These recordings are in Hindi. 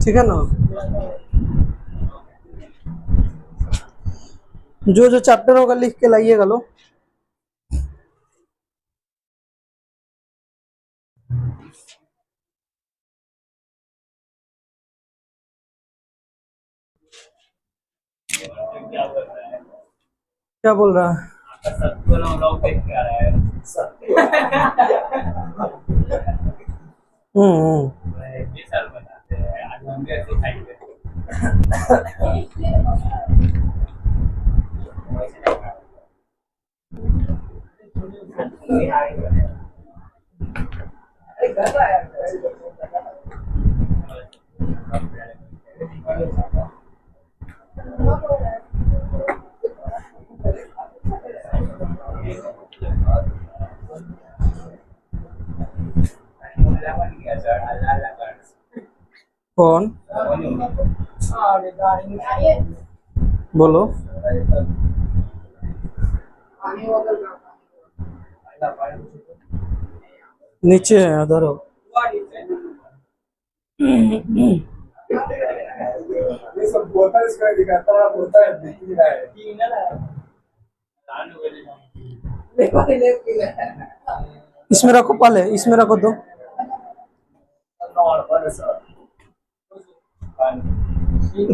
ठीक है ना। जो जो चैप्टर होगा लिख के लाइएगा लो। क्या बोल रहा है? हम्म। कौन? बोलो। नीचे है, उधर हो। ये सब बोतल इसका दिखाता है, बोतल दिख नहीं रहा है। इसमें रखो, पहले इसमें रखो तो।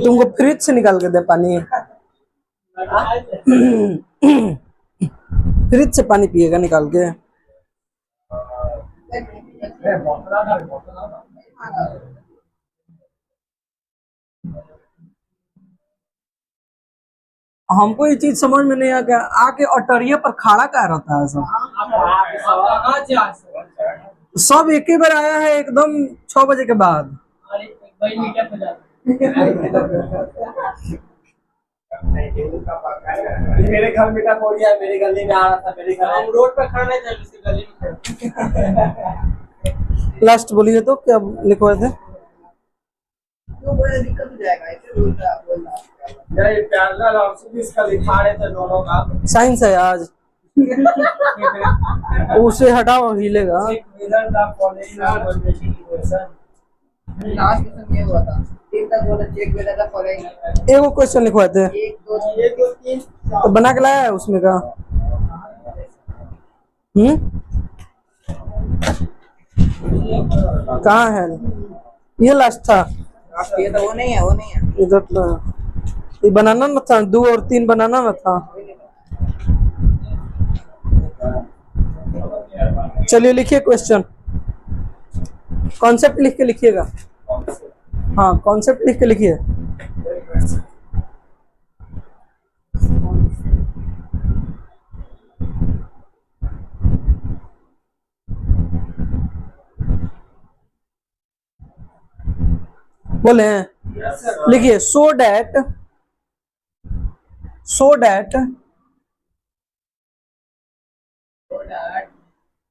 तुमको फ्रिज से निकाल के दे पानी? फ्रिज से पानी पिएगा निकाल के? हमको ये चीज समझ में नहीं आ गया, आके अटरिया पर खड़ा क्या रहता है सब? सब एक ही बार आया है एकदम 6 बजे के बाद। मेरे घर मीठा हो गया, मेरी गली में आ रहा था, मेरे घर हम रोड पे खड़ा नहीं थे, उसकी गली में। लास्ट बोलिए तो क्या लिखवाए थे? तो बड़ा दिक्कत हो जाएगा, ऐसे बोलता बोलता ये पैरेलल और इसका लिखा रहे थे दोनों का। साइंस है आज। उसे हटाओ, हिलेगा। लास्ट क्वेश्चन ये हुआ था, तीन तक बोला चेक बेटा था फॉलोइंग। एगो क्वेश्चन लिखवाए थे 1 2 3 तो बना के लाया है उसमें का? कहाँ है? ये लास्ट था। ये तो वो नहीं है, वो नहीं है। इधर तो ये बनाना न था, 2 और 3 बनाना न था। चलिए लिखिए क्वेश्चन। कॉन्सेप्ट लिख के लिखिएगा। हाँ, कॉन्सेप्ट लिख के लिखिए। बोले लिखिए, so that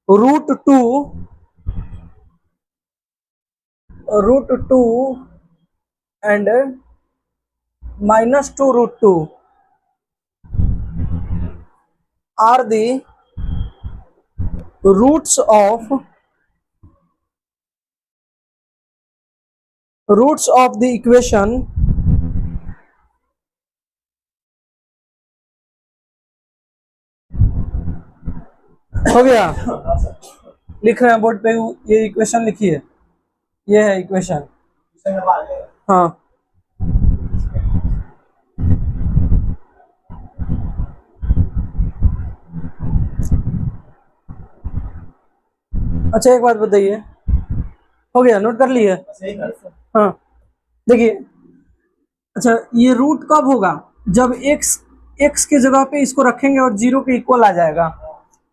√2 and -2 √2 are the roots of the equation हो गया। लिख रहे हैं बोर्ड पे, ये इक्वेशन लिखिए, ये है इक्वेशन। हाँ, अच्छा एक बात बताइए, हो गया? नोट कर लिए? हाँ, देखिए, अच्छा ये रूट कब होगा? जब x के जगह पे इसको रखेंगे और 0 के इक्वल आ जाएगा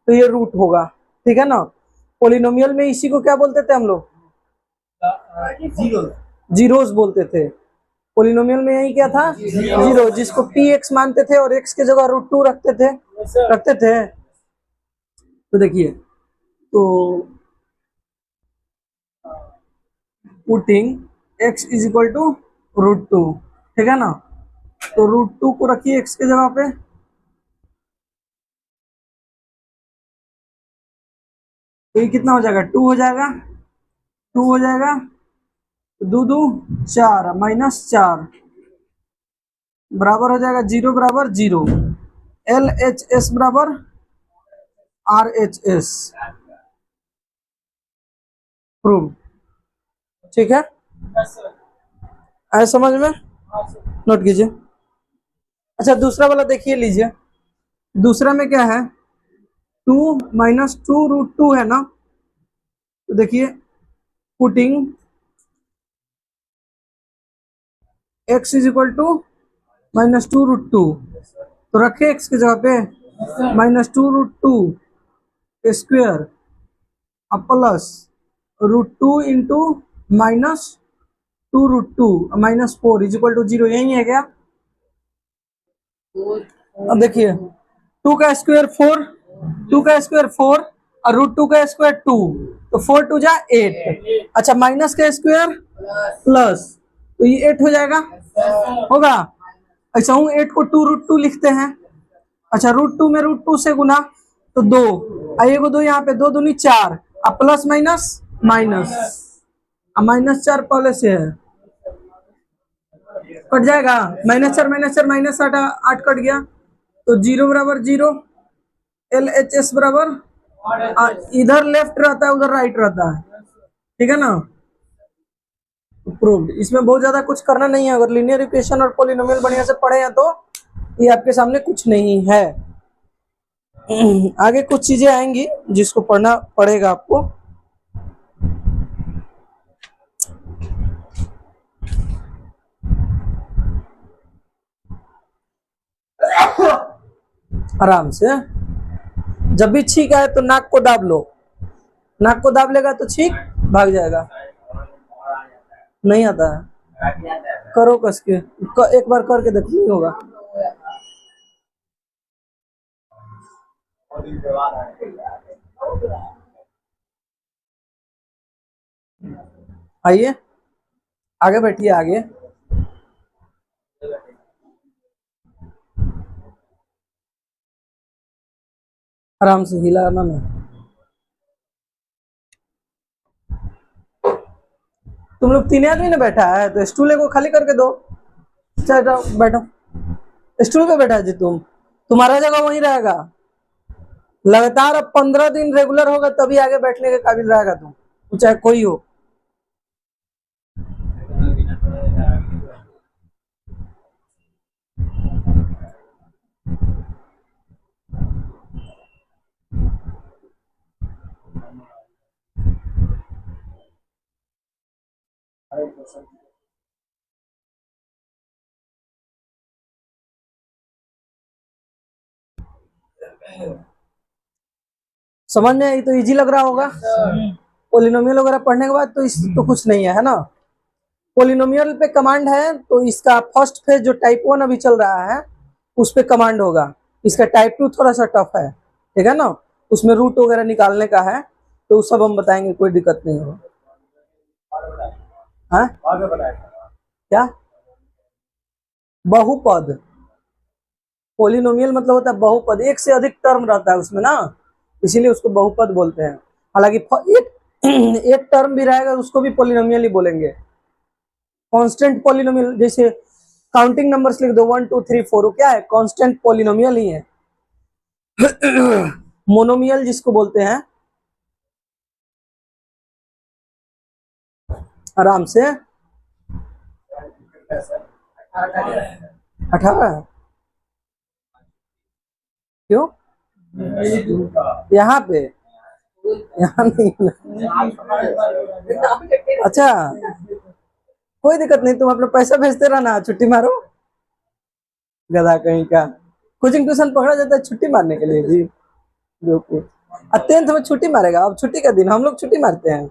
तो ये रूट होगा, ठीक है ना। पोलिनोमियल में इसी को क्या बोलते थे हम लोग? जीरोस बोलते थे। पोलिनोमियल में यही क्या था? जीरो, जिसको px मानते थे और x के जगह √2 रखते थे। तो देखिए, तो putting x is equal to √2, ठीक है ना। तो √2 को रखिए x के जगह पे, तो ये कितना हो जाएगा? 2 हो जाएगा, 2 हो जाएगा। दो दो 4 -4 बराबर हो जाएगा 0 बराबर 0। LHS बराबर RHS। प्रूव। ठीक है, आए समझ में? नोट कीजिए। अच्छा दूसरा वाला देखिए लीजिए। दूसरा में क्या है, 2 - 2√2 है ना, तो देखिए putting x is equal to -2√2, तो रखे x की जगह पे -2√2 square plus √2 into -2√2 -4 is equal to 0। यही है क्या? अब देखिए 2 का स्क्वायर 4, 2 का स्क्वायर 4 और √2 का स्क्वायर 2, तो 4 2 जा 8। अच्छा माइनस का स्क्वायर प्लस, तो ये 8 हो जाएगा, होगा। ऐसा हूँ 8 को 2√2 लिखते हैं। अच्छा √2 में √2 से गुना तो 2, आइए को 2 यहाँ पे 2 दूनी 4, अब प्लस माइनस माइनस, अब -4 पहले से है, कट जाएगा। -4 -4 -8 कट गया, तो 0 बराबर 0। LHS बराबर इधर लेफ्ट रहता है उधर राइट रहता है, ठीक है ना। प्रूव्ड। इसमें बहुत ज्यादा कुछ करना नहीं है, अगर लीनियर इक्वेशन और पॉलिनोमियल बढ़िया से पढ़े हैं तो ये आपके सामने कुछ नहीं है। आगे कुछ चीजें आएंगी जिसको पढ़ना पड़ेगा आपको। आराम से, जब भी छींक आए तो नाक को दाब लो, नाक को दाब लेगा तो छींक भाग जाएगा। नहीं आता है, करो कस के, एक बार करके देखो, नहीं होगा। आइए आगे बैठिए, आगे आराम से, हिलाना नहीं। तुम लोग 3 आदमी ने बैठा है तो स्टूल को खाली करके दो। चलो बैठो, स्टूल पे बैठा जी, तुम्हारा जगह वहीं रहेगा। लगातार अब 15 दिन रेगुलर होगा तभी आगे बैठने के काबिल रहेगा तुम, चाहे कोई हो। समझ में आई तो इजी लग रहा होगा। पोलिनोमियल वगैरह पढ़ने के बाद तो इस तो कुछ नहीं है ना। पोलिनोमियल पे कमांड है, तो इसका फर्स्ट फेज जो टाइप 1 अभी चल रहा है उस पे कमांड होगा। इसका टाइप 2 थोड़ा सा टफ है, ठीक है ना, उसमें रूट वगैरह निकालने का है, तो सब हम बताएंगे, कोई दिक्कत नहीं हो। हाँ क्या? बहुपद, पोलिनोमियल मतलब होता है बहुपद, एक से अधिक टर्म रहता है उसमें ना, इसीलिए उसको बहुपद बोलते हैं। हालांकि एक एक टर्म भी रहेगा उसको भी पोलिनोमियल ही बोलेंगे। कांस्टेंट पोलिनोमियल, जैसे काउंटिंग नंबर्स लिख दो 1 2 3 4, वो क्या है? कांस्टेंट पोलिनोमियल ही है। मोनोमियल जिसको बोलते हैं, आराम से 18। क्यों? यहाँ पे, यहाँ नहीं। अच्छा कोई दिक्कत नहीं, तुम अपना पैसा भेजते रहना, छुट्टी मारो। गधा कहीं का, कोचिंग ट्यूशन पकड़ा जाता है छुट्टी मारने के लिए जी, जो कुछ 10th में छुट्टी मारेगा। अब छुट्टी का दिन हम लोग छुट्टी मारते हैं,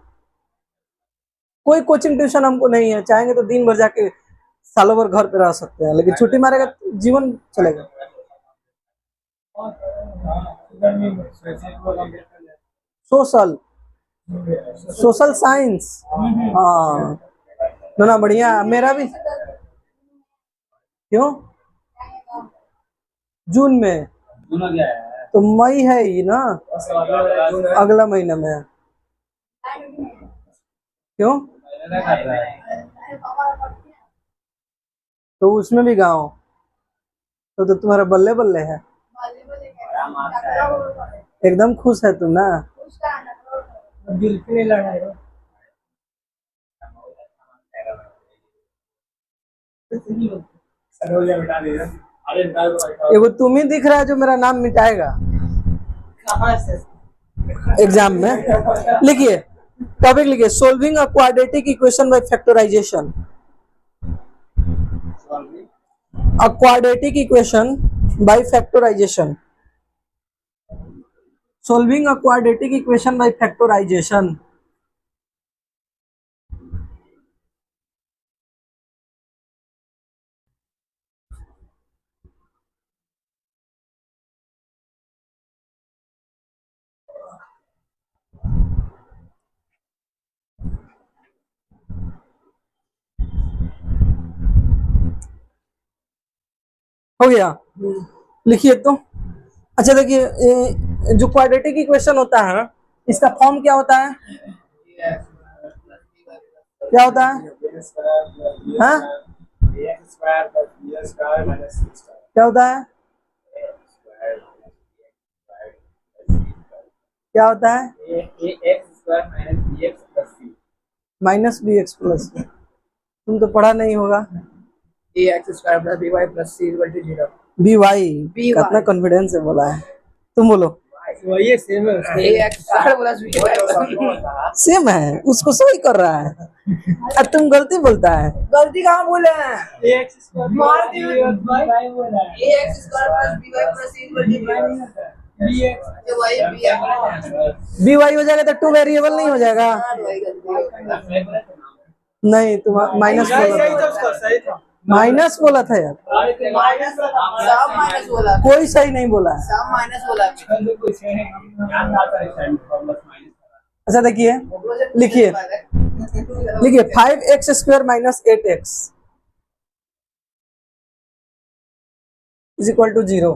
कोई कोचिंग ट्यूशन हमको नहीं है। चाहेंगे तो दिन भर जाके सालों भर घर पे रह सकते हैं, लेकिन छुट्टी मारेगा तो जीवन चलेगा। सोशल, सोशल साइंस, हाँ ना बढ़िया, मेरा भी। क्यों? जून में तो मई है ही ना, अगला महीना में। क्यों? तो उसमें भी गाँव, तो तुम्हारा बल्ले बल्ले है, एकदम खुश है तुम ना। दिल के लिए लड़ा है। एगो तुम ही दिख रहा है जो मेरा नाम मिटाएगा एग्जाम में। लिखिए टॉपिक, लिखिए solving a quadratic equation by factorisation. A quadratic equation by factorisation, solving a quadratic equation by factorisation. हो गया, लिखिए तो। अच्छा देखिए, जो क्वाड्रेटिक इक्वेशन होता है इसका फॉर्म क्या होता है, क्या होता है, हाँ क्या होता है, क्या होता है, माइनस बी एक्स प्लस। तुम तो पढ़ा नहीं होगा। ax square plus by plus c equal to 0। B y, कितना कॉन्फिडेंस से बोला है, तुम बोलो। वही सेम है उसका। ax square plus by same है, उसको सही कर रहा है, और तुम गलती बोलता है। गलती कहाँ बोले हैं? ax square मार दिया by बोला है। ax square plus by plus c equal to 0 bx तो वही bx बी वाई हो जाएगा तो टू वेरिएबल नहीं हो जाएगा। नहीं तुम माइनस बोला था, माइनस बोला था यार, माइनस सब माइनस बोला, कोई सही नहीं बोला है। सब माइनस बोला। अच्छा देखिए, लिखिए लिखिए 5x square minus 8x is equal to 0।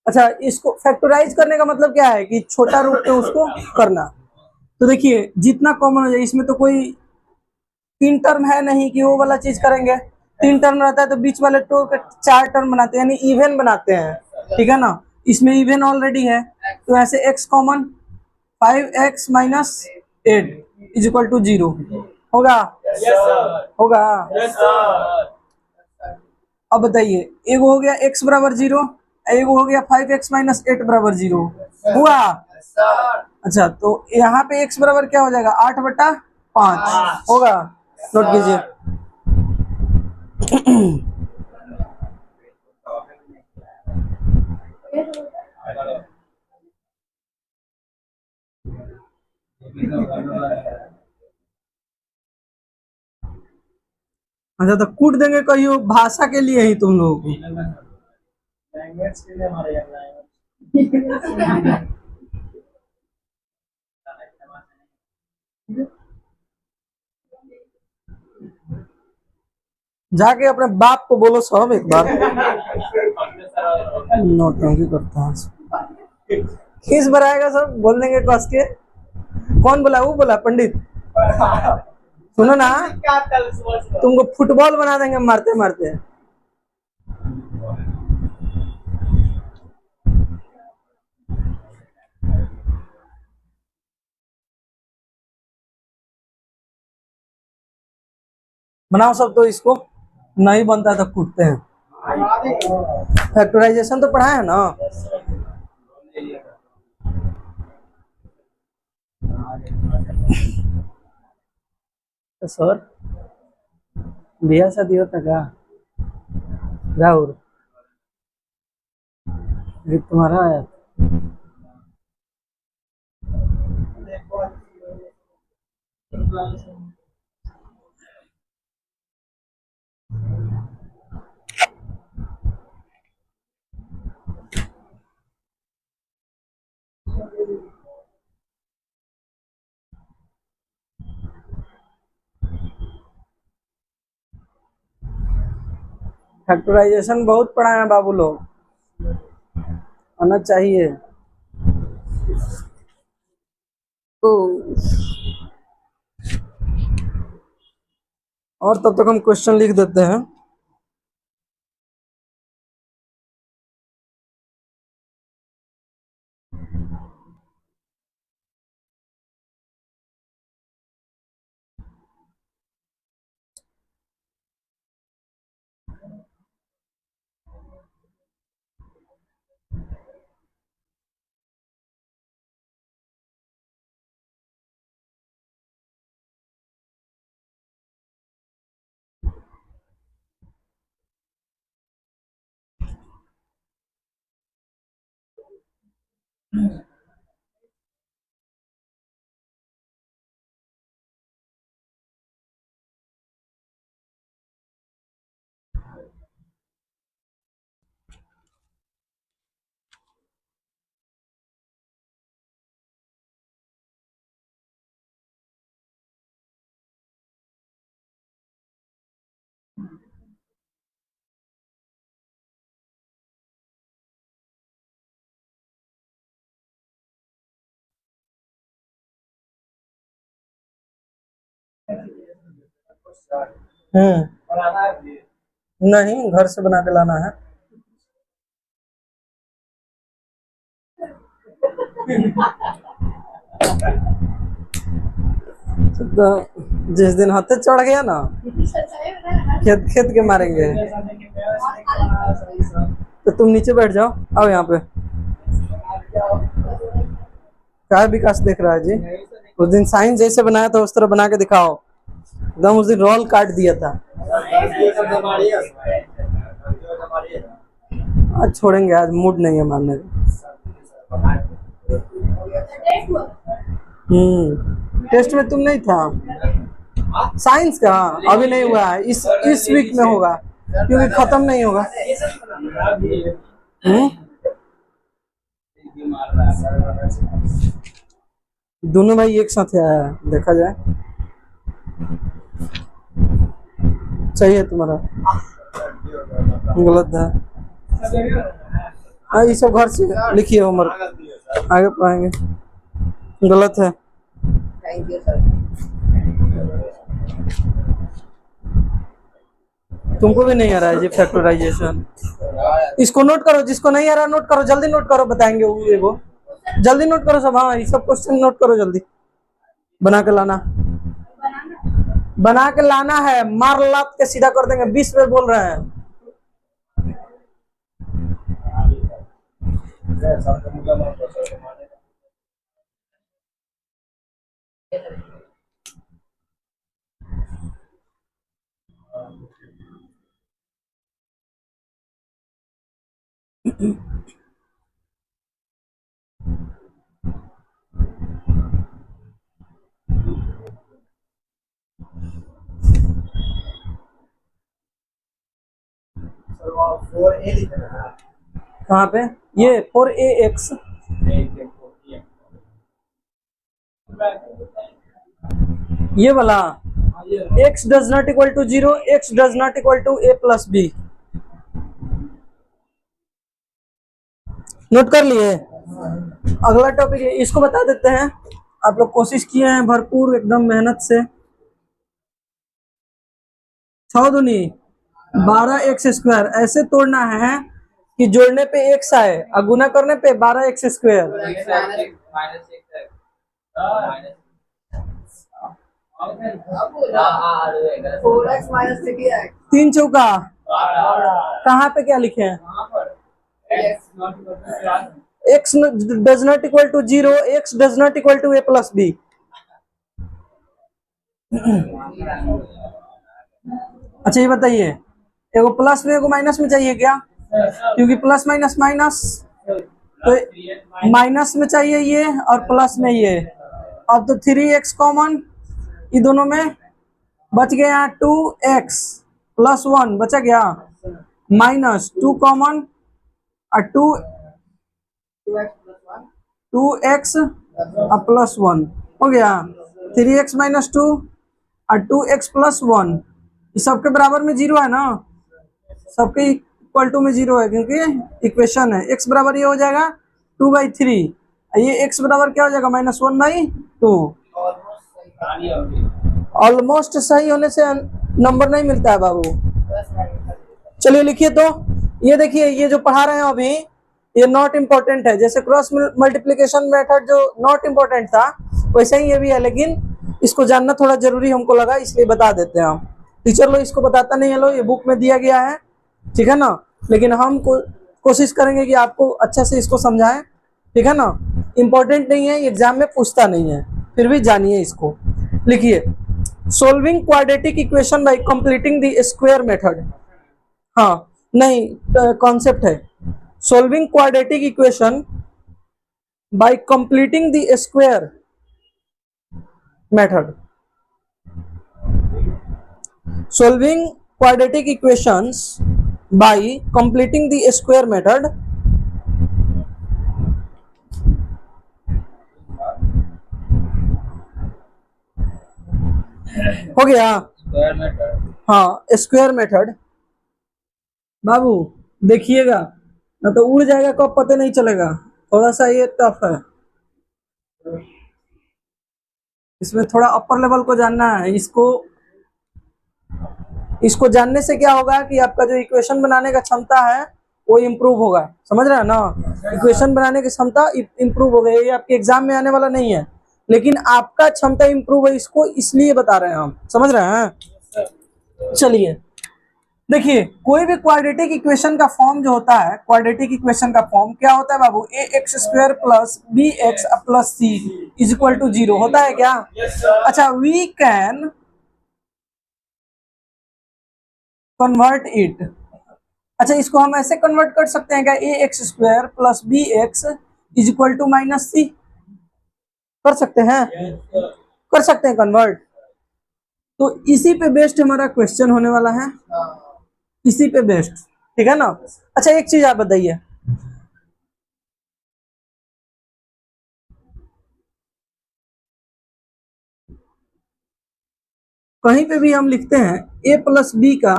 अच्छा, इसको फैक्टराइज करने का मतलब क्या है कि छोटा रूप में उसको करना। तो देखिए जितना कॉमन हो जाए, इसमें तो कोई तीन टर्म है नहीं कि वो वाला चीज करेंगे। तीन टर्म रहता है तो बीच वाले टू के चार टर्म बनाते हैं, यानी इवन बनाते हैं, ठीक है ना। इसमें इवन ऑलरेडी है, तो ऐसे x common, 5x minus 8 is equal to 0 होगा, होगा। अब बताइए, एक हो गया x बराबर 0, एक हो गया 5x माइनस 8 बराबर 0 हुआ। अच्छा तो यहाँ पे x बराबर क्या हो जाएगा, 8/5 होगा, नोट कीजिए। अच्छा तो कूट देंगे कहियो, भाषा के लिए ही तुम लोगों को। जाके अपने बाप को बोलो सब एक बार, नौटंकी करता है। किस बनाएगा सब बोल देंगे कस के। कौन बोला, वो बोला पंडित। सुनो ना, तुमको फुटबॉल बना देंगे मारते मारते। बनाओ सब, तो इसको नहीं बनता तो कूटते हैं। फैक्टराइजेशन तो पढ़ा है ना। तो सर बिया शादी होता का राहुल, ये तुम्हारा है। फैक्टराइजेशन बहुत पढ़ा है बाबू लोग, आना चाहिए। तो और तब तक हम क्वेश्चन लिख देते हैं। नहीं, घर से बना के लाना है। तो जिस दिन हाथे चढ़ गया ना, खेत खेत के मारेंगे। तो तुम नीचे बैठ जाओ, आओ यहाँ पे। क्या विकास देख रहा है जी? उस दिन साइंस जैसे बनाया था उस तरह बना के दिखाओ। एकदम उस दिन रोल काट दिया था। आज छोड़ेंगे, आज मूड नहीं है मारने का। टेस्ट में तुम नहीं था साइंस का? अभी नहीं हुआ है, इस वीक में होगा, क्योंकि खत्म नहीं होगा। दोनों भाई एक साथ आया है, देखा जाए। सही है तुम्हारा, गलत है। हाँ, ये सब घर से लिखिए, होमवर्क आगे पढ़ाएंगे। गलत है। Thank you sir. तुमको भी नहीं आ रहा है जी फैक्टराइजेशन? इसको नोट करो, जिसको नहीं आ रहा नोट करो, जल्दी नोट करो, बताएंगे वो। जल्दी नोट करो सब। हाँ, ये सब क्वेश्चन नोट करो जल्दी, बना के लाना। बना के लाना है, मार लात के सीधा कर देंगे। 20 पे बोल रहे हैं। कहाँ पे? ये 4ax ये वाला x does not equal to 0, x does not equal to a plus b। Note कर लिए? अगला टॉपिक है, इसको बता देते हैं। आप लोग कोशिश किए हैं भरपूर एकदम मेहनत से। 6 दूनी 12x², ऐसे तोड़ना है कि जोड़ने पे x आए और गुना करने पे 12x²। तीन चौका कहाँ पे क्या लिखे हैं? x does not equal to 0, x does not equal to a plus b। अच्छा ये बताइए, एगो प्लस में एगो माइनस में चाहिए क्या? क्योंकि प्लस माइनस माइनस, तो माइनस में चाहिए ये और प्लस में ये। अब तो 3x कॉमन, ये दोनों में बच गया 2x प्लस 1 बचा गया, माइनस 2 कॉमन और 2x प्लस 1 हो गया। 3x माइनस 2 और 2x प्लस 1, ये सबके बराबर में 0 है ना? सबके इक्वल टू में 0 है, क्योंकि इक्वेशन है। x बराबर ये हो जाएगा 2/3, ये x बराबर क्या हो जाएगा? -1/2। ऑलमोस्ट सही होने से नंबर नहीं मिलता है बाबू। चलिए लिखिए तो। ये देखिए, ये जो पढ़ा रहे हैं अभी, ये नॉट इम्पोर्टेंट है। जैसे क्रॉस मल्टीप्लिकेशन मेथड जो नॉट इम्पोर्टेंट था, वैसे ही ये भी है, लेकिन इसको जानना थोड़ा जरूरी हमको लगा, इसलिए बता देते हैं हम। टीचर लोग इसको बताता नहीं है, लो ये बुक में दिया गया है, ठीक है ना? लेकिन हम कोशिश करेंगे कि आपको अच्छा से इसको समझाएं, ठीक है ना? इम्पोर्टेंट नहीं है, एग्जाम में पूछता नहीं है, फिर भी जानिए इसको। लिखिए, solving quadratic equation bye completing the square method. हाँ नहीं, कॉन्सेप्ट है solving quadratic equation by completing the square method. Solving quadratic equations by completing the square method हो गया। Square method. हाँ, स्क्वायर मेथड। बाबू देखिएगा, ना तो उड़ जाएगा कब पता नहीं चलेगा, थोड़ा सा ये टफ है, इसमें थोड़ा अपर लेवल को जानना है। इसको जानने से क्या होगा कि आपका जो इक्वेशन बनाने का क्षमता है वो इम्प्रूव होगा, समझ रहे हैं ना। इक्वेशन बनाने की क्षमता इम्प्रूव हो गई, ये आपके एग्जाम में आने वाला नहीं है, लेकिन आपका क्षमता इम्प्रूव है, इसको इसलिए बता रहे हैं हम, समझ रहे हैं। चलिए देखिए, कोई भी क्वाड्रेटिक इक्वेशन का फॉर्म जो होता है, क्वाड्रेटिक इक्वेशन का फॉर्म क्या होता है बाबू, a x square plus b x plus c is equal to 0 होता है क्या। अच्छा, वी कैन कन्वर्ट इट। अच्छा, इसको हम ऐसे कन्वर्ट कर सकते हैं क्या, a x square plus b x is equal to minus c, कर सकते हैं, कर सकते हैं कन्वर्ट। तो इसी पे बेस्ड हमारा क्वेश्चन होने वाला है, इसी पे बेस्ड, ठीक है ना। अच्छा, एक चीज आप बताइए, कहीं पे भी हम लिखते हैं a प्लस बी का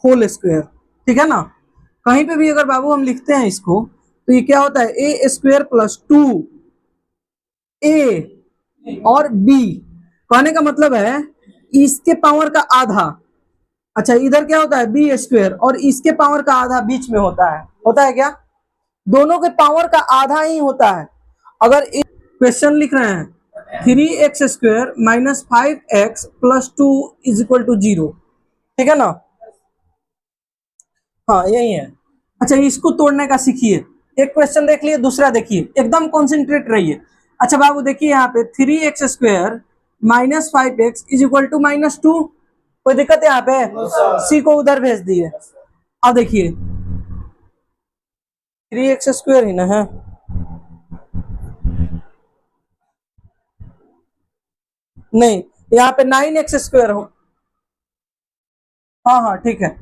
होल स्क्वायर, ठीक है ना, कहीं पे भी अगर बाबू हम लिखते हैं इसको, तो ये क्या होता है, ए स्क्वायर प्लस 2a और b, कहने का मतलब है इसके पावर का आधा। अच्छा, इधर क्या होता है, बी स्क्वायर, और इसके पावर का आधा बीच में होता है क्या, दोनों के पावर का आधा ही होता है। अगर एक क्वेश्चन लिख रहे हैं 3x square minus 5x plus 2 is equal to 0, ठीक है ना, हाँ यही है। अच्छा, इसको तोड़ने का सीखिए, एक क्वेश्चन देख लिए, दूसरा देखिए, एकदम कॉन्सेंट्रेट रहिए। अच्छा बाबू देखिए, यहाँ पे 3x square minus 5x is equal to -2, कोई दिक्कत है यहाँ पे, सी को उधर भेज दिए। अब देखिए 3x स्क्वायर ही ना है, नहीं यहाँ पे 9x स्क्वायर हो, हाँ हाँ ठीक है,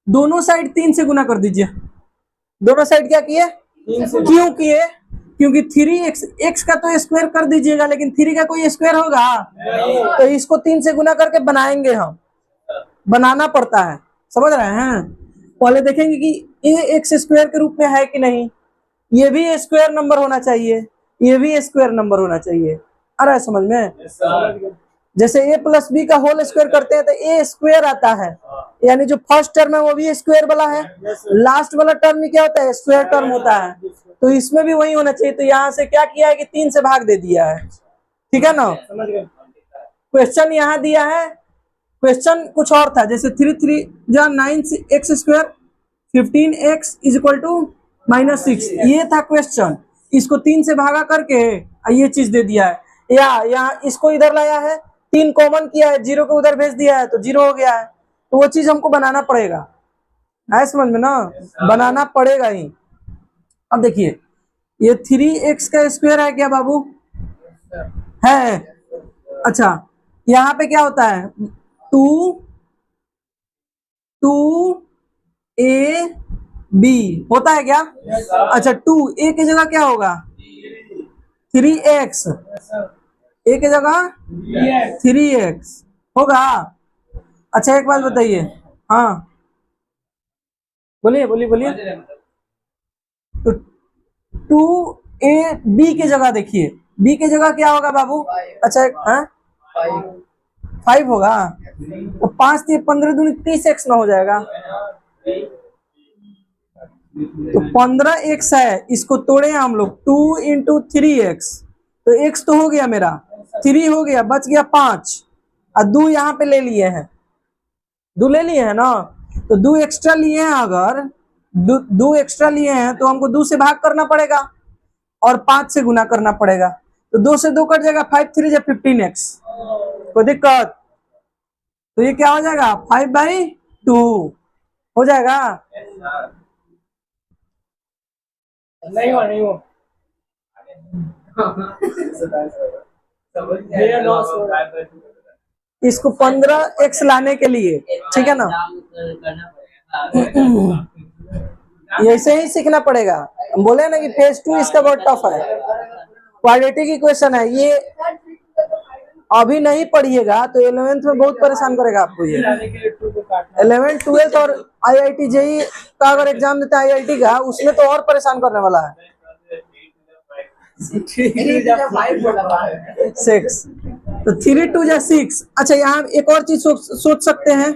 दोनों साइड 3 से गुना कर दीजिए, दोनों साइड क्या किए, क्यों किए, क्योंकि 3x, x का तो स्क्वायर कर दीजिएगा, लेकिन 3 का कोई स्क्वायर होगा, तो इसको 3 से गुना करके बनाएंगे हम, बनाना पड़ता है, समझ रहे हैं। पहले देखेंगे कि ये एक्स स्क्वायर के रूप में है कि नहीं, ये भी स्क्वायर नंबर होना चाहिए, ये भी स्क्वायर नंबर होना चाहिए, आ रहा है समझ में। जैसे a प्लस बी का होल स्क्वायर करते हैं तो a स्क्वायर आता है, यानी जो फर्स्ट टर्म है वो भी स्क्वायर वाला है, लास्ट वाला टर्म में क्या होता है, स्क्वायर टर्म होता है, तो इसमें भी वही होना चाहिए। तो यहाँ से क्या किया है कि 3 से भाग दे दिया है, ठीक है ना। क्वेश्चन यहाँ दिया है, क्वेश्चन कुछ और था, जैसे 3 या 9x square 15x is equal to -6, ये था क्वेश्चन, इसको 3 से भागा करके ये चीज दे दिया है, या यहाँ इसको इधर लाया है, 3 कॉमन किया है, 0 को उधर भेज दिया है तो 0 हो गया है, तो वो चीज हमको बनाना पड़ेगा, है समझ में ना, बनाना पड़ेगा ही। अब देखिए ये 3x का स्क्वायर है क्या बाबू, है। अच्छा, यहाँ पे क्या होता है, 2a b होता है क्या, अच्छा 2a की जगह क्या होगा, 3x, a की जगह 3x होगा। अच्छा एक बात बताइए, हाँ बोलिए बोलिए बोलिए, तो 2ab की जगह देखिए, b की जगह क्या होगा बाबू, अच्छा हाँ 5 होगा, तो 5 3 15 दूनी 30x ना हो जाएगा, तो 15x है, इसको तोड़े हम लोग 2 इंटू 3x, तो x तो हो गया मेरा, 3 हो गया, बच गया 5, और 2 यहाँ पे ले लिए हैं, 2 ले लिए हैं ना, तो 2 एक्स्ट्रा लिए हैं, अगर 2 एक्स्ट्रा लिए हैं तो हमको 2 से भाग करना पड़ेगा और 5 से गुना करना पड़ेगा, तो 2 से 2 कट जाएगा, 5 3 जा 15x, कोई दिक्कत, तो ये क्या हो जाएगा 5/2 हो जाएगा, नहीं हो इसको 15x लाने के लिए, ठीक है ना, ये ऐसे ही सीखना पड़ेगा। हम बोले ना कि फेज 2 इसका बहुत टफ है, क्वाड्रेटिक इक्वेशन है ये। अभी नहीं पढ़िएगा तो 11th में बहुत परेशान करेगा आपको ये। 11th 12th और IIT JEE का अगर एग्जाम देते हैं IIT का, उसमें तो और परेशान करने वाला है। 6 तो 3 2 जा 6। अच्छा यहाँ एक और चीज सोच सकते हैं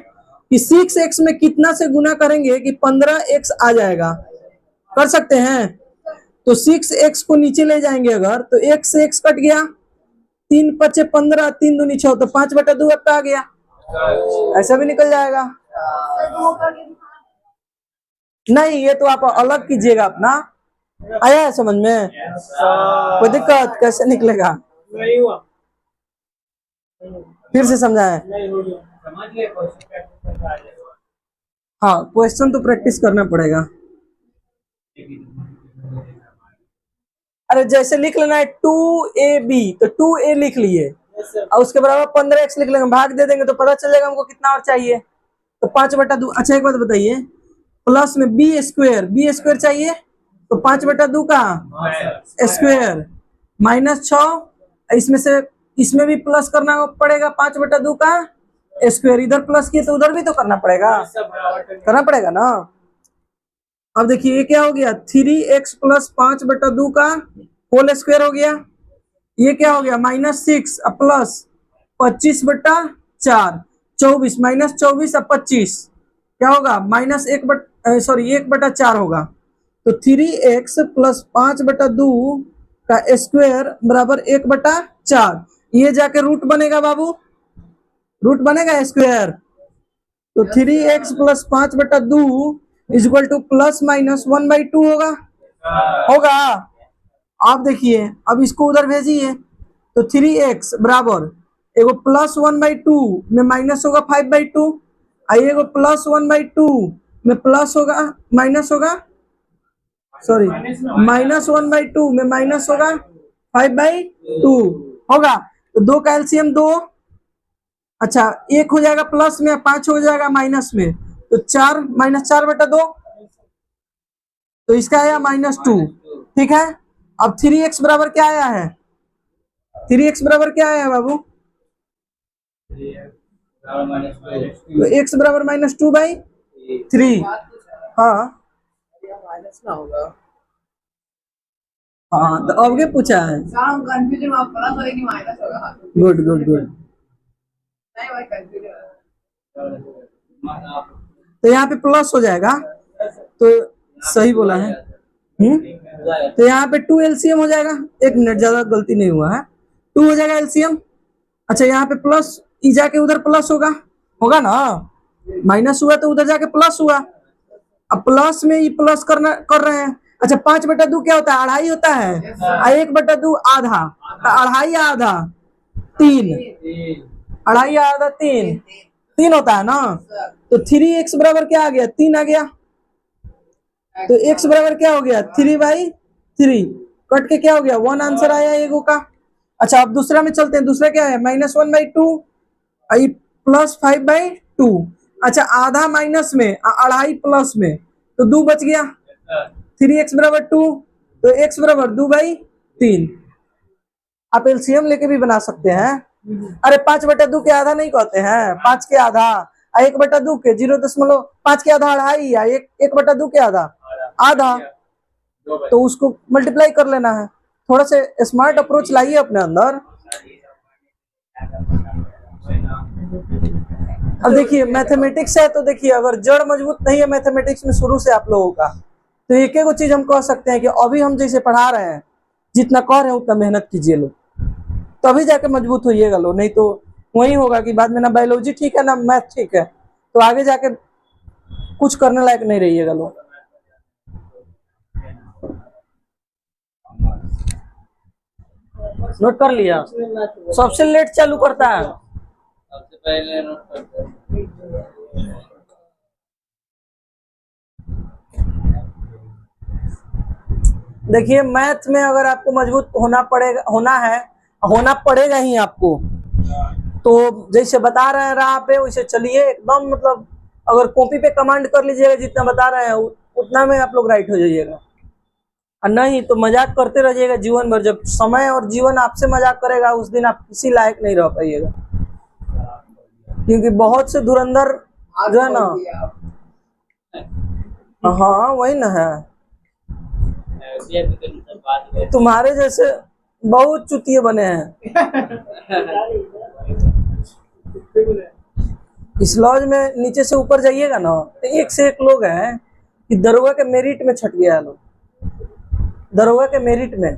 कि 6x में कितना से गुना करेंगे कि 15x आ जाएगा, कर सकते हैं। तो 6x को नीचे ले जाएंगे अगर, तो x से x कट गया, 3 5 15, 3 दूनी 6, तो 5/2 आपका आ गया, ऐसा भी निकल जाएगा। नहीं ये तो आप अलग कीजिएगा अपना। आया है समझ में? कोई दिक्कत? कैसे निकलेगा? नहीं हुआ, फिर से समझाएं। समझ गए? हाँ क्वेश्चन तो प्रैक्टिस करना पड़ेगा। अरे जैसे लिख लेना है 2AB, तो 2A लिख लिए और उसके बराबर 15x लिख लेंगे, भाग दे देंगे तो पता चल जाएगा हमको कितना और चाहिए। तो 5/2। अच्छा एक बात बताइए, प्लस में b स्क्वायर चाहिए, तो 5/2 का स्क्वायर माइनस 6, इसमें भी प्लस करना पड़ेगा 5/2 का स्क्वायर। इधर प्लस किए तो उधर भी तो करना पड़ेगा ना। अब देखिए ये क्या हो गया, 3x प्लस 5/2 का होल स्क्वायर हो गया। ये क्या हो गया, -6 प्लस 25/4, 24 -24 अब 25 क्या होगा, -1/4 होगा। तो 3x प्लस 5/2 का स्क्वायर बराबर 1/4। ये जाके रूट बनेगा बाबू, रूट बनेगा स्क्वायर। तो 3x plus 5/2 equal two plus minus 1/2 होगा। आप देखिए अब इसको उधर भेजिए, तो 3x बराबर एगो प्लस 1/2 में माइनस होगा 5/2, एगो प्लस 1/2 में प्लस होगा माइनस होगा, सॉरी माइनस 1/2 में माइनस होगा 5/2 होगा। तो 2 का एलसीएम 2। अच्छा 1 हो जाएगा प्लस में, 5 हो जाएगा माइनस में, तो 4 -4/2, तो इसका आया -2। ठीक है, अब 3x बराबर क्या आया है, 3x बराबर क्या आया है बाबू, तो x बराबर -2/3। हाँ हाँ तो अब क्या पूछा है, गुड गुड गुड। तो यहाँ पे प्लस हो जाएगा, तो सही बोला है। तो यहाँ पे 2 एलसीएम हो जाएगा। 1 मिनट, ज्यादा गलती नहीं हुआ है, 2 हो जाएगा एलसीएम। अच्छा यहाँ पे प्लस ई जाके उधर प्लस होगा ना, माइनस हुआ तो उधर जाके प्लस हुआ। अब प्लस में ई प्लस कर रहे हैं। अच्छा 5/2 क्या होता है, अढ़ाई होता है, 1/2 आधा, तो अढ़ाई आधा 3, अढ़ाई आधा 3 होता है ना। तो 3x बराबर क्या आ गया, 3 आ गया। तो x बराबर क्या हो गया, 3/3, कट के क्या हो गया 1 आंसर आया एगो का। अच्छा अब दूसरा में चलते हैं, दूसरा क्या है -1/2 प्लस 5/2। अच्छा आधा माइनस में, अढ़ाई प्लस में, तो 2 बच गया। 3x बराबर 2, तो x बराबर 2/3। आप एलसीएम लेके भी बना सकते हैं। अरे 5/2 के आधा नहीं कहते हैं, 5 के आधा, 1/2 के 0.5 के आधा अढ़ाई, 1/2 के आधा, तो उसको मल्टीप्लाई कर लेना है। थोड़ा से स्मार्ट अप्रोच लाइए अपने अंदर। अब देखिए मैथमेटिक्स है, तो देखिए अगर जड़ मजबूत नहीं है मैथमेटिक्स में शुरू से आप लोगों का, तो एक एक चीज हम कह सकते हैं कि अभी हम जैसे पढ़ा रहे हैं, जितना कह रहे हैं उतना मेहनत कीजिए लोग, तभी जाके मजबूत होइएगा लोग। नहीं तो वही होगा कि बाद में ना बायोलॉजी ठीक है ना मैथ ठीक है, तो आगे जाके कुछ करने लायक नहीं रहिएगा लोग। नोट कर लिया, सबसे लेट चालू करता है, सबसे पहले नोट करते हैं। देखिए मैथ में अगर आपको मजबूत होना पड़ेगा ही आपको। तो जैसे बता रहे हैं राह पे वैसे चलिए एकदम, मतलब अगर कॉपी पे कमांड कर लीजिएगा जितना बता रहे हैं उतना में आप लोग राइट हो जाइएगा, और नहीं तो मजाक करते रहिएगा जीवन भर। जब समय और जीवन आपसे मजाक करेगा उस दिन आप किसी लायक नहीं रह पाइएगा, क्योंकि बहुत से धुरंधर जो है ना, हाँ वही ना है, तुम्हारे जैसे बहुत चुतिये बने हैं। इस लॉज में नीचे से ऊपर जाइएगा ना तो एक से एक लोग हैं कि दरोगा के मेरिट में छट गया लोग, दरोगा के मेरिट में।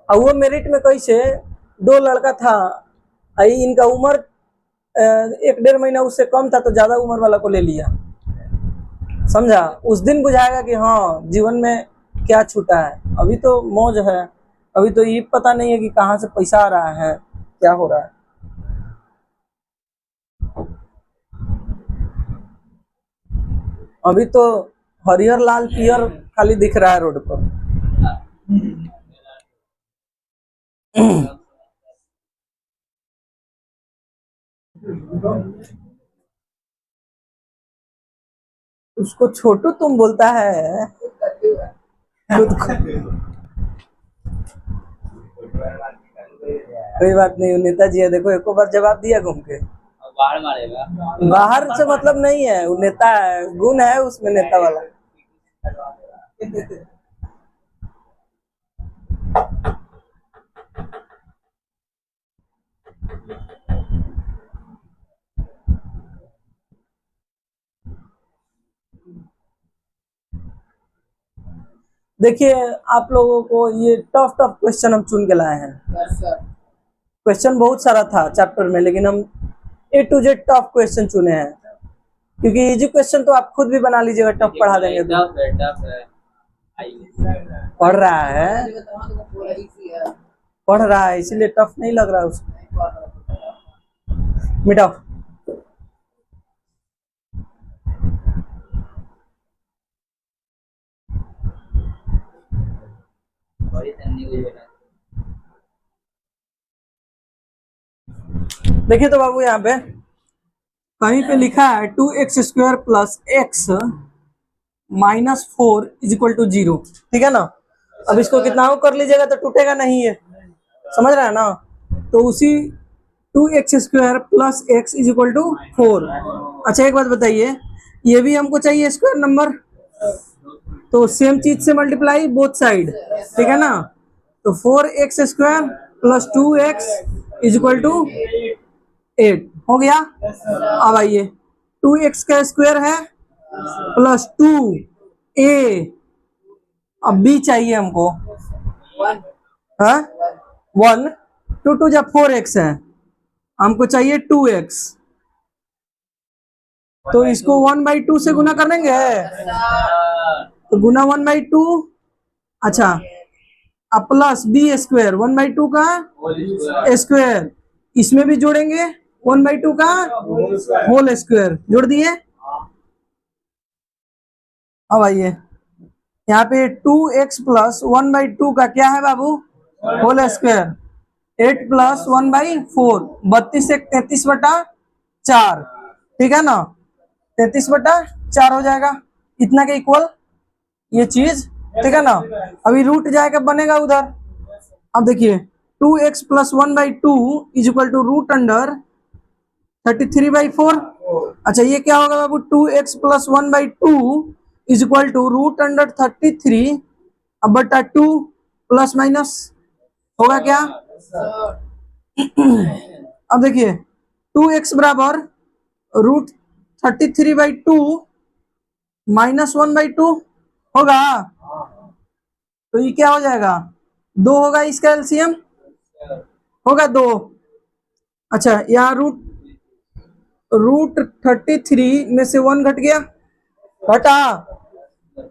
और वो मेरिट में कैसे, 2 लड़का था, इनका उम्र 1-1.5 महीना उससे कम था तो ज्यादा उम्र वाला को ले लिया, समझा। उस दिन बुझाएगा कि हाँ जीवन में क्या छूटा है। अभी तो मौज है, अभी तो ये पता नहीं है कि कहाँ से पैसा आ रहा है, क्या हो रहा है। अभी तो हरियर लाल पियर खाली दिख रहा है रोड पर। उसको छोटू तुम बोलता है खुद को। कोई बात नहीं, नेताजी है, देखो एक बार जवाब दिया घूम के। बाहर मारेगा, बाहर से मतलब नहीं है, वो नेता है, गुण है उसमें नेता वाला। देखिए आप लोगों को ये टफ क्वेश्चन हम चुन के लाए हैं। क्वेश्चन बहुत सारा था चैप्टर में, लेकिन हम A to Z tough question चुने हैं, क्योंकि इजी क्वेश्चन तो आप खुद भी बना लीजिएगा, टफ पढ़ा देंगे तो। पढ़ रहा है इसीलिए टफ नहीं लग रहा है उसको। मिटाओ। देखिए तो बाबू यहाँ पे कहीं पे लिखा है 2x² + x -4 = 0, ठीक है ना। अब इसको कितना हो कर लीजिएगा तो टूटेगा नहीं है, समझ रहे हैं ना। तो उसी 2x² + x = 4। अच्छा एक बात बताइए, ये भी हमको चाहिए स्क्वायर नंबर, तो सेम चीज से मल्टीप्लाई बोथ साइड, ठीक है ना। तो 4x² + 2x = 8 हो गया। अब आइए 2x का स्क्वायर है +2a, अब b चाहिए हमको, हाँ 1, 2 2 जब 4x है, हमको चाहिए 2x, तो इसको 1/2 से गुना कर देंगे, तो गुना 1/2। अच्छा अब प्लस b² 1/2 का स्क्वायर, इसमें भी जोड़ेंगे 1/2 का होल स्क्वायर, जोड़ दिए। अब आइए यहाँ पे 2x + 1/2 का क्या है बाबू, होल स्क्वायर, 8 + 1/4, 32 एक 33/4, ठीक है ना, 33/4 हो जाएगा, इतना के इक्वल ये चीज, ठीक है ना। अभी रूट जाएगा बनेगा उधर। अब देखिए 2x + 1/2 = √33/4। अच्छा ये क्या होगा बाबू, 2x + 1/2 √33 अब बटा 2 प्लस माइनस होगा क्या। अब देखिए 2x बराबर √33/2 -1/2 होगा, तो ये क्या हो जाएगा, 2 होगा, इसका एलसीएम होगा 2। अच्छा यहाँ √33 में से 1 घट गया, घटा।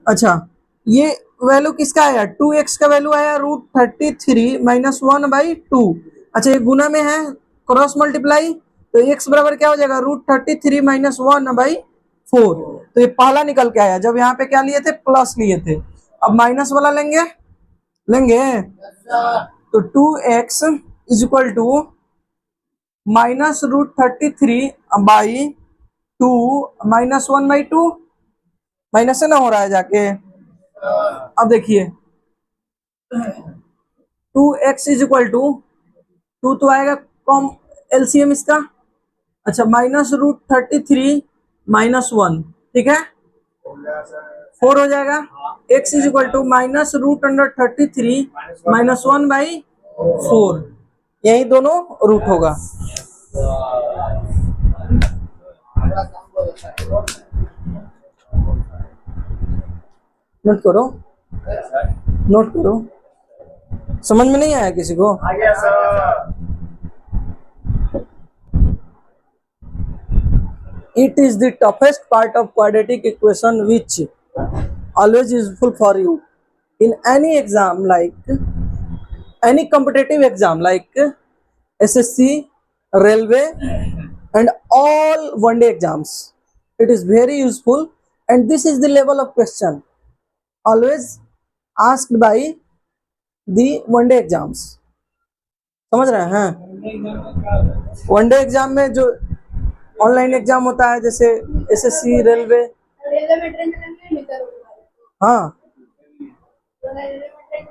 अच्छा ये वैल्यू किसका आया, 2x का वैल्यू आया √33 -1/2। अच्छा ये गुना में है, क्रॉस मल्टीप्लाई, तो x बराबर क्या हो जाएगा, √33 -1/4। तो ये पहला निकल के आया, जब यहाँ पे क्या लिए थे, प्लस लिए थे। अब माइनस वाला लेंगे, लेंगे। sir. तो 2x is equal to -√33/2 -1/2 minus से ना हो रहा है जाके। अब देखिए 2x इज इक्वल टू 2 तो आएगा कॉम एलसीएम इसका। अच्छा -√33 -1 ठीक है 4 हो जाएगा। x इज इक्वल टू -√33 -1/4 यही दोनों रूट होगा। नोट करो नोट करो। समझ में नहीं आया किसी को? It is the toughest part of quadratic equation which always useful for you in any exam like any competitive exam like SSC, railway and all one day exams. It is very useful and this is the level of question always asked by the one day exams. समझ रहे हैं? वन डे एग्जाम में जो ऑनलाइन एग्जाम होता है जैसे एसएससी, रेलवे, रेलवे में ट्रेन नहीं मिलता है। हाँ रेलवे में ट्रेन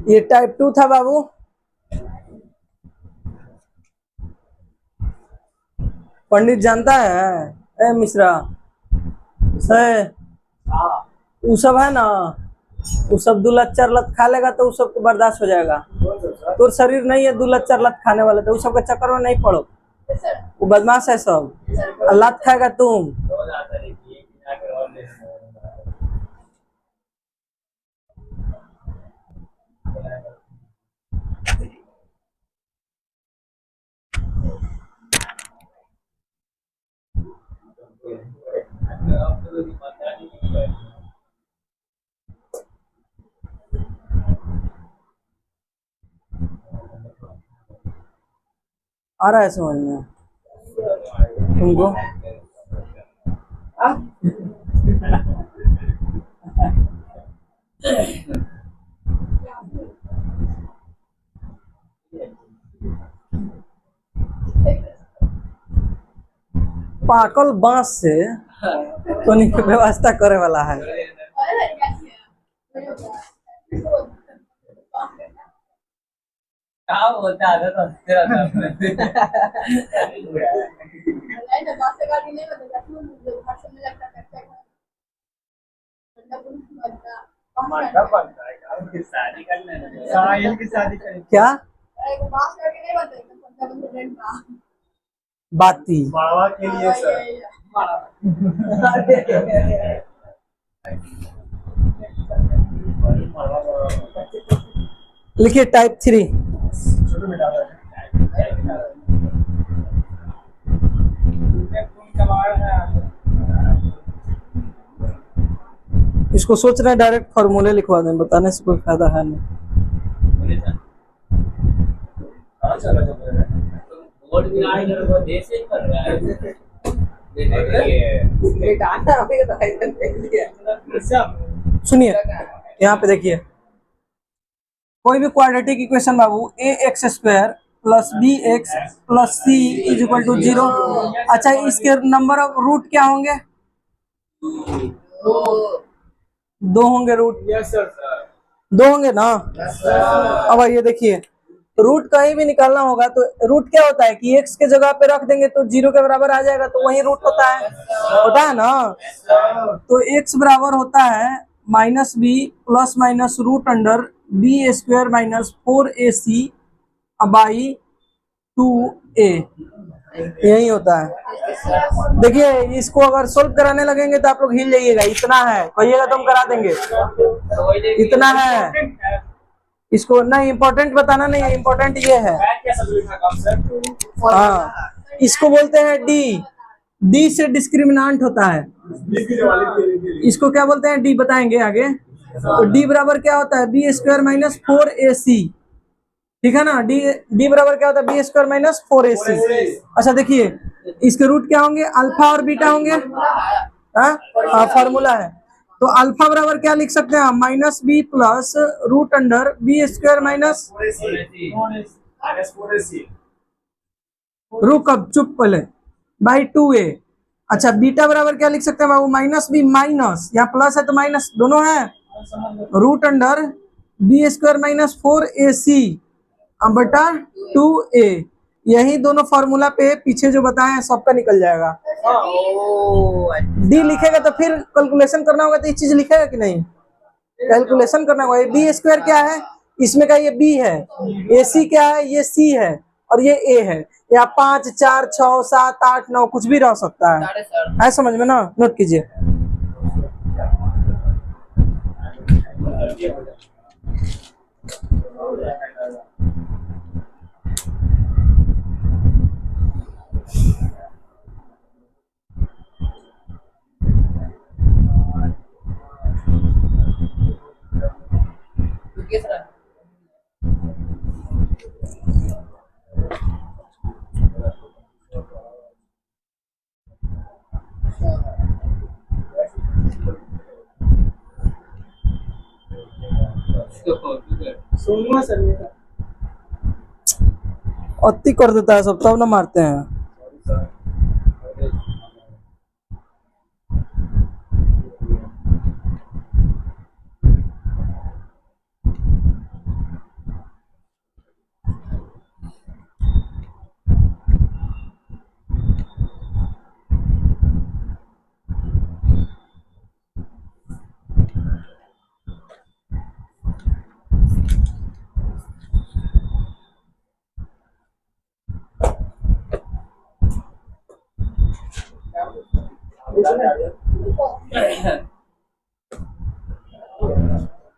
ये टाइप 2 था बाबू। पंडित जानता है मिश्रा है वो सब है ना, वो सब दो लत चार लत खा लेगा तो वो सब बर्दाश्त हो जाएगा। तो शरीर नहीं है दो लत चार लत खाने वाला, तो उस सब के चक्कर में नहीं पड़ो, वो बदमाश है सब। लत खाएगा तुम। आ रहा है समझ में तुमको? पाकल बांस से तो नहीं व्यवस्था करे वाला है। क्या बोलता है तो हंसते रहता है शादी करने साहिल की शादी करें क्या बाती मावा के लिए सर लिखिए टाइप 3। इसको सोच रहे हैं डायरेक्ट फॉर्मूले लिखवा दें, बताने से कोई फायदा है नहीं। सुनिए यहाँ पे देखिए कोई भी क्वाड्रेटिक इक्वेशन बाबू ax² plus bx plus c is equal to 0। अच्छा इसके नंबर ऑफ रूट क्या होंगे? दो होंगे रूट। यस सर दो होंगे ना। अब ये देखिए रूट कहीं भी निकालना होगा तो रूट क्या होता है कि x के जगह पे रख देंगे तो 0 के बराबर आ जाएगा, तो वही रूट होता है ना। तो x बराबर होता है -b plus minus root under b² -4ac/2a। यही होता है। देखिए इसको अगर सोल्व कराने लगेंगे तो आप लोग हिल जाइएगा। इतना है, कहिएगा तो हम करा देंगे। इतना है, इसको नहीं इम्पोर्टेंट बताना नहीं है, इम्पोर्टेंट ये है। हाँ, इसको बोलते हैं डी। डी से डिस्क्रिमिनांट होता है। इसको क्या बोलते हैं? डी बताएंगे आगे। तो डी बराबर क्या होता है? B square minus 4ac। ठीक है ना? डी डी बराबर क्या होता है? B square minus 4ac। अच्छा देखिए, इसके रूट क्या होंगे? अल्फा और बीटा होंगे। हाँ, फॉर्मूला है। तो अल्फा बराबर क्या लिख सकते हैं? Minus b plus root under b square minus, रुक अब चुप पहले, बाई 2a। अच्छा बीटा बराबर क्या लिख सकते हैं बाबू? माइनस बी माइनस, यहाँ प्लस है तो माइनस दोनों है, root under b square minus 4ac बटा 2a। यही दोनों फॉर्मूला पे पीछे जो बताए हैं सबका निकल जाएगा। डी लिखेगा तो फिर कैलकुलेशन करना होगा, तो ये चीज लिखेगा कि नहीं? कैलकुलेशन करना होगा। बी स्क्वायर क्या है? इसमें का ये बी है, ए सी क्या है? ये सी है, और ये ए है। या 5 4 6 7 8 9 कुछ भी रह सकता है समझ में ना? नोट कीजिए। सोनू सर अति कर देता है सब, तब ना मारते हैं।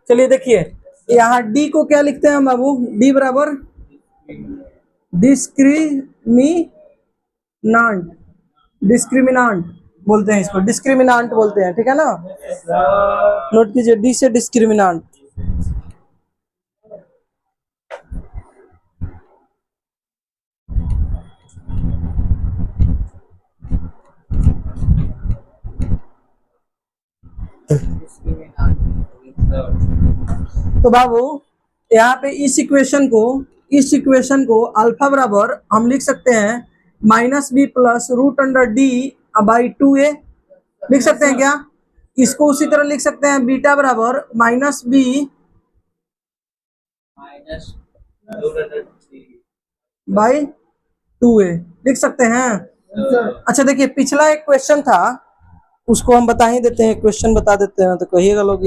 चलिए देखिए, यहाँ डी को क्या लिखते हैं बाबू? डी बराबर डिस्क्रिमिनांट, डिस्क्रिमिनांट बोलते हैं इसको, डिस्क्रिमिनांट बोलते हैं। ठीक है ना? नोट कीजिए, डी से डिस्क्रिमिनांट। तो बाबू यहाँ पे इस इक्वेशन को अल्फा बराबर हम लिख सकते हैं minus b plus root under D by 2a। लिख सकते हैं क्या? इसको उसी तरह लिख सकते हैं बीटा बराबर माइनस बी बाई 2a। लिख सकते हैं। अच्छा देखिए, पिछला एक क्वेश्चन था, उसको हम बता ही देते हैं। क्वेश्चन बता देते हैं तो कहिएगा लोग।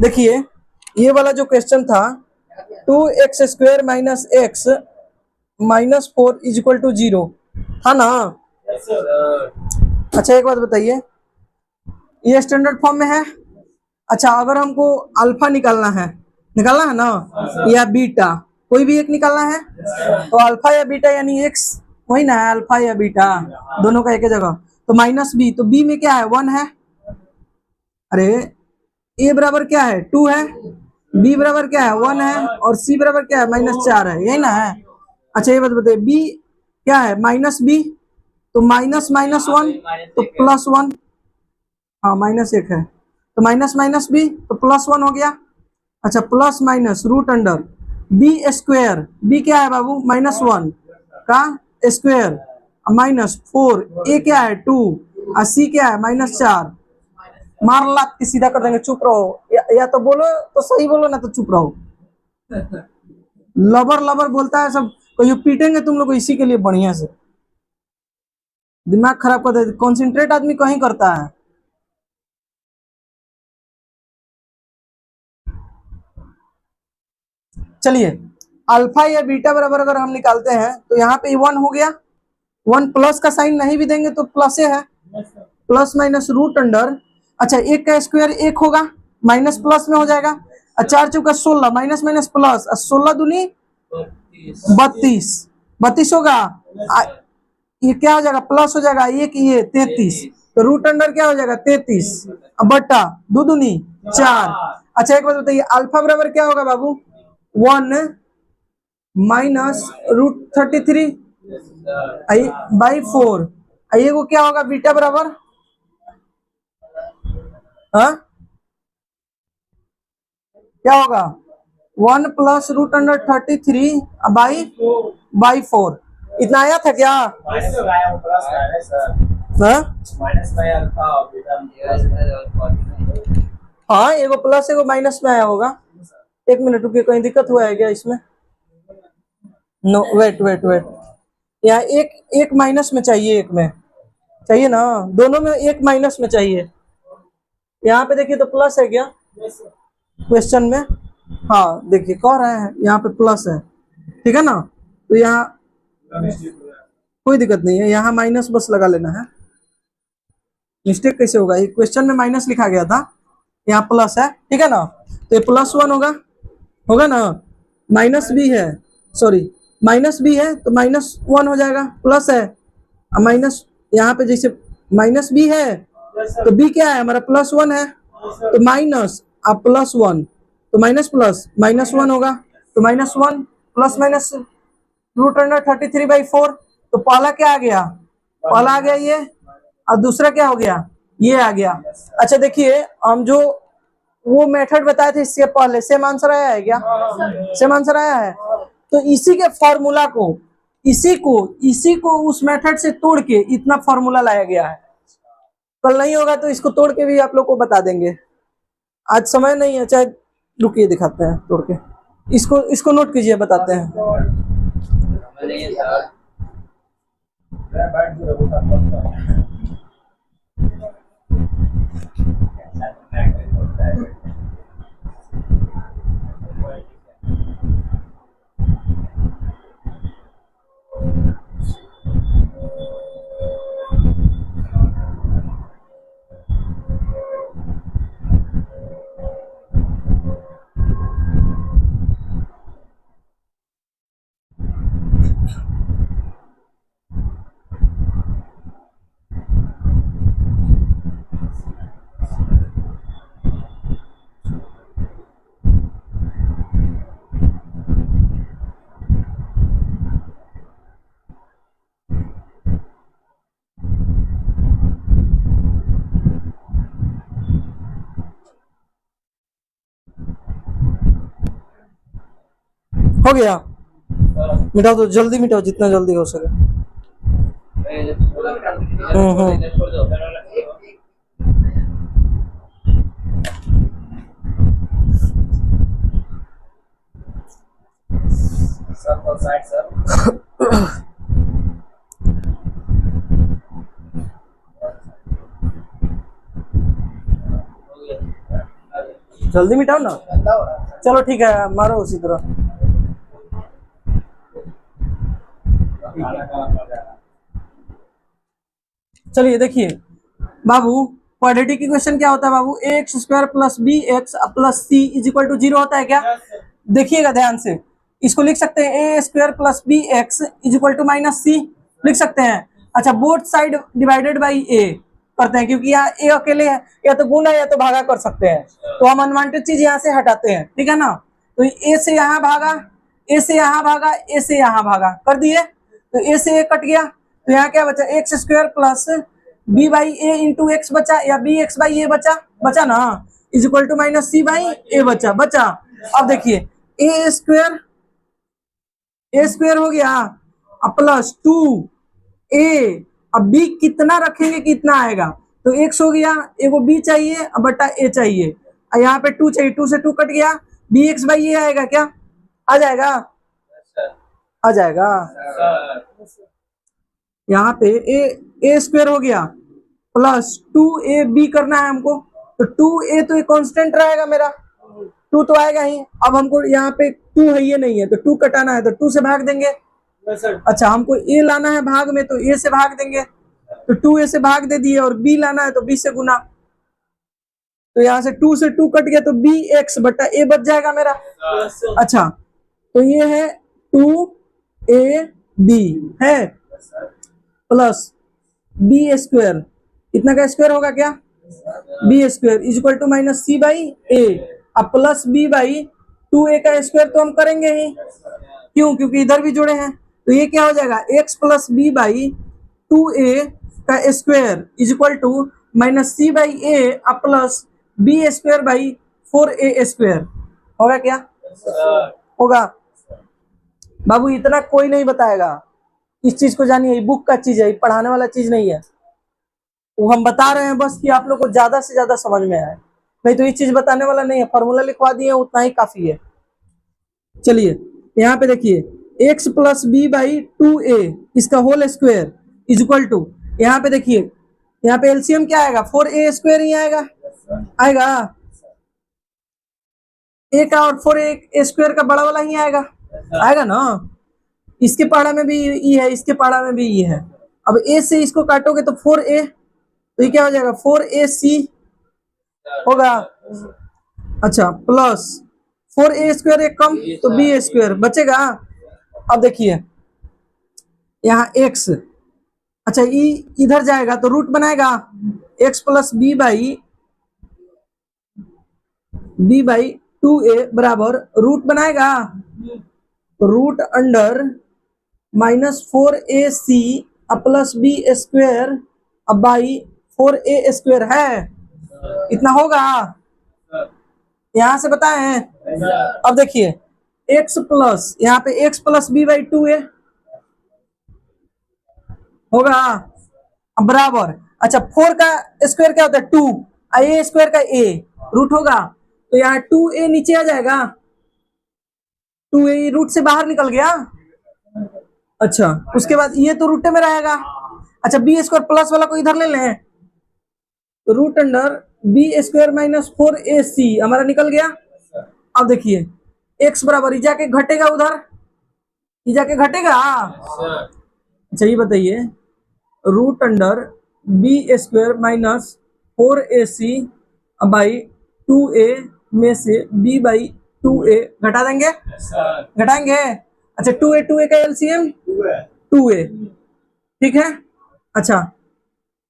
देखिए ये वाला जो क्वेश्चन था, 2x square minus x minus 4 is equal to 0 था ना? अच्छा एक बात बताइए, ये स्टैंडर्ड फॉर्म में है। अच्छा अगर हमको अल्फा निकालना है ना, या बीटा, कोई भी एक निकालना है, तो अल्फा या बीटा यानी एक्स, वही ना है, अल्फा या बीटा दोनों का एक ही जगह। तो माइनस बी, तो बी में क्या है? 1 है। अरे ए बराबर क्या है? 2 है, बी बराबर क्या है? 1 है, और सी बराबर क्या है? -4 है। यही ना है? अच्छा ये बात बताइए, बी क्या है? माइनस बी, तो माइनस माइनस 1 तो प्लस 1। हाँ -1 है, तो माइनस माइनस बी तो प्लस 1 हो गया। अच्छा plus minus root under b square, b क्या है बाबू? -1 का स्क्वायर -4, ए क्या है? 2, और सी क्या है? -4। मार लात के सीधा कर देंगे। चुप रहो, या तो बोलो तो सही बोलो, ना तो चुप रहो। लबर लबर बोलता है सब, कहीं पीटेंगे तुम लोग को इसी के लिए बढ़िया से। दिमाग खराब कर देते, कॉन्सेंट्रेट आदमी कहीं करता है। चलिए अल्फा या बीटा बराबर अगर हम निकालते हैं तो यहाँ पे 1 हो गया, 1 प्लस का साइन नहीं भी देंगे तो प्लस है, प्लस माइनस रूट अंडर, अच्छा 1 का स्क्वायर 1 होगा, माइनस प्लस में हो जाएगा, 4 चौका 16, माइनस माइनस प्लस, 16 दूनी 32, 32 होगा, ये क्या हो जाएगा प्लस हो जाएगा, एक ये 33, तो रूट अंडर क्या हो जाएगा 33 बट्टा 2 दूनी 4। अच्छा एक बात बताइए, अल्फा बराबर क्या होगा बाबू, 1 माइनस रूट 33 बाई 4, ये को क्या होगा बीटा बराबर, हाँ क्या होगा 1 प्लस रूट अंडर 33 बाई 4, इतना आया था क्या, माइनस का आया प्लस का है सर, हाँ माइनस का आया था बेटा, हाँ एगो प्लस एगो माइनस में आया होगा, एक मिनट रुकिए, कहीं दिक्कत हुआ है क्या इसमें, नो वेट वेट वेट, यहाँ एक माइनस में चाहिए, एक में चाहिए ना, दोनों में एक माइनस में चाहिए, यहाँ पे देखिए तो प्लस है क्या क्वेश्चन में, हाँ देखिए कह रहे हैं यहाँ पे प्लस है, ठीक है ना, तो यहाँ कोई दिक्कत नहीं है, यहाँ माइनस बस लगा लेना है, मिस्टेक कैसे होगा, ये क्वेश्चन में माइनस लिखा गया था, यहाँ प्लस है, ठीक है ना, तो ये +1 होगा ना, माइनस भी है, सॉरी माइनस भी है तो -1 हो जाएगा, प्लस है माइनस, यहाँ पे जैसे माइनस भी है तो बी क्या है हमारा +1 है, तो माइनस अब +1 तो माइनस प्लस -1 होगा, तो -1 प्लस माइनस रूट अंडर 33/4, तो पहला क्या आ गया, पहला आ गया ये, और दूसरा क्या हो गया, ये आ गया। अच्छा देखिए हम जो वो मेथड बताए थे इससे पहले, सेम आंसर आया है क्या, सेम आंसर आया है, तो इसी के फॉर्मूला को इसी को उस मेथड से तोड़ के इतना फॉर्मूला लाया गया है, कल नहीं होगा तो इसको तोड़ के भी आप लोग को बता देंगे, आज समय नहीं है, चाहे रुकिए दिखाते हैं तोड़ के, इसको नोट कीजिए बताते हैं, हो गया, मिटाओ तो जल्दी मिटाओ जितना जल्दी हो सके, सर साइड सर, जल्दी मिटाओ ना, चलो ठीक है मारो उसी तरह, चलिए देखिए बाबू, क्वाड्रेटिक इक्वेशन क्या होता है बाबू, ax² + bx + c = 0 होता है क्या, देखिएगा ध्यान से, इसको लिख सकते हैं a² + bx = -c, लिख सकते हैं, अच्छा both side divided by a करते हैं, क्योंकि यहाँ a अकेले है, या तो गुना या तो भागा कर सकते हैं, तो हम अनवांटेड चीज यहाँ से हटाते हैं, ठीक है ना, तो a से यहाँ भागा, a से यहाँ भागा, a से यहाँ भागा कर दिए, तो a से a कट गया, तो यहाँ क्या बचा, x² + b/a × x बचा, या bx/a बचा ना, = -c/a बचा। अब देखिए a² हो गया, अब +2a, अब b कितना रखेंगे कितना आएगा, तो x हो गया, एगो b चाहिए अब बटा a चाहिए, यहाँ पे 2 चाहिए, 2 से 2 कट गया, bx/a आएगा क्या, आ जाएगा, आ जाएगा, यहाँ पे a² हो गया +2ab करना है हमको, तो 2a तो ये कांस्टेंट रहेगा मेरा, 2 तो आएगा ही, अब हमको यहाँ पे 2 है ये नहीं है, तो 2 कटाना है, तो 2 से भाग देंगे, अच्छा हमको ए लाना है भाग में, तो ए से भाग देंगे, तो 2a से भाग दे दिए, और b लाना है तो b से गुना, तो यहाँ से 2 से 2 कट गया, तो bx बटा a बच जाएगा मेरा। अच्छा तो ये है 2ab है प्लस b स्क्वायर, इतना का स्क्वायर होगा क्या, b square is equal to minus c by a, अब प्लस b बाई 2a का स्क्वायर तो हम करेंगे ही, क्यों, क्योंकि इधर भी जोड़े हैं, तो ये क्या हो जाएगा x plus B by 2a का square is equal to minus c by a अब plus b square by 4a square, होगा क्या, होगा। बाबू इतना कोई नहीं बताएगा, इस चीज को जानिए, बुक का चीज है, पढ़ाने वाला चीज नहीं है, वो हम बता रहे हैं बस कि आप लोग को ज्यादा से ज्यादा समझ में आए, नहीं तो ये चीज बताने वाला नहीं है, फॉर्मूला लिखवा दिए उतना ही काफी है। चलिए यहाँ पे देखिए x plus B by 2a इसका whole square is equal to, यहाँ पे देखिए यहाँ पे एलसीएम क्या आएगा, 4a स्क्वायर ही आएगा a का और 4a स्क्वायर का बड़ा वाला ही आएगा ना, इसके पहाड़ा में भी e है, इसके पहाड़ा में भी e है, अब a से इसको काटोगे तो 4a, तो ये क्या हो जाएगा 4ac होगा। अच्छा प्लस 4a स्क्वायर एक कम तो b स्क्वायर बचेगा। अब देखिए यहाँ x, अच्छा e इधर जाएगा तो रूट बनाएगा, x plus b by 2a बराबर रूट बनाएगा, रूट अंडर माइनस 4ac अब प्लस b स्क्वायर अब बाई 4a स्क्वायर है, इतना होगा, यहां से बताएं। अब देखिए x प्लस यहाँ पे x plus B by 2a होगा, अब बराबर, अच्छा 4 का स्क्वायर क्या होता है 2, a स्क्वायर का a रूट होगा, तो यहाँ 2a नीचे आ जाएगा, 2a रूट से बाहर निकल गया। अच्छा उसके बाद ये तो रूटे में रहेगा, अच्छा b स्क्वायर प्लस वाला को इधर ले लें, root under b square minus 4ac हमारा निकल गया। अब देखिए x बराबर ई जाके घटेगा, उधर ई जाके घटेगा। अच्छा ये बताइए root under b square minus 4ac by 2a में से b बाई 2a घटा देंगे, घटाएंगे। अच्छा 2a का एलसीएम 2a, ठीक है। अच्छा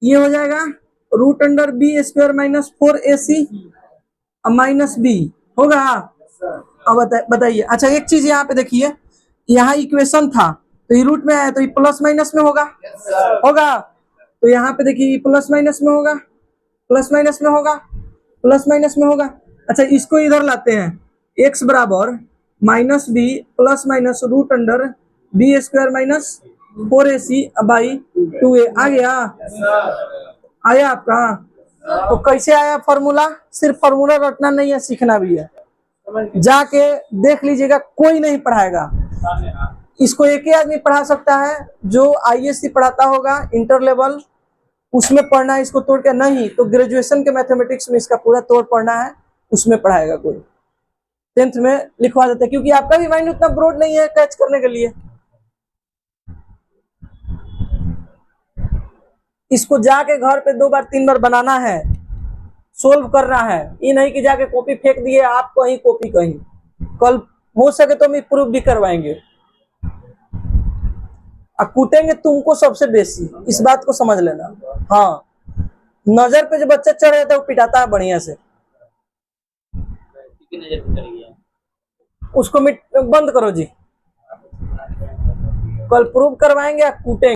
ये हो जाएगा root under b square minus 4ac minus b होगा। अब बताइए, अच्छा एक चीज यहाँ पे देखिए, यहाँ इक्वेशन था तो ये रूट में आया तो ये प्लस माइनस में होगा, तो यहाँ पे देखिए प्लस माइनस में होगा, प्लस माइनस में होगा, प्लस माइनस में होगा। अच्छा इसको इधर लाते हैं, x बराबर minus b plus minus root under b square minus 4ac by 2a आ गया, आया आपका। तो कैसे आया फॉर्मूला, सिर्फ फॉर्मूला रटना नहीं है, सीखना भी है, जाके देख लीजिएगा, कोई नहीं पढ़ाएगा इसको, एक ही आदमी पढ़ा सकता है जो आईएससी पढ़ाता होगा इंटर लेवल, उसमें पढ़ना है इसको तोड़ के, नहीं तो ग्रेजुएशन के मैथमेटिक्स में इसका पूरा तोड़ पढ़ना है, उसमें पढ़ाएगा कोई, 10th में लिखवा देते हैं, क्योंकि आपका भी माइंड उतना ब्रॉड नहीं है कैच करने के लिए। इसको जाके घर पे 2 बार 3 बार बनाना है, सोल्व करना है, ये नहीं कि जाके कॉपी फेंक दिए आप कहीं कॉपी कहीं, कल हो सके तो हम प्रूफ भी करवाएंगे, और कूटेंगे तुमको सबसे बेसी, इस बात को समझ लेना। हाँ नजर पे जो बच्चा चढ़ जाता है वो पिटाता है बढ़िया से, उसको बंद करो जी, कल प्रूफ करवाएंगे, कूटेंगे।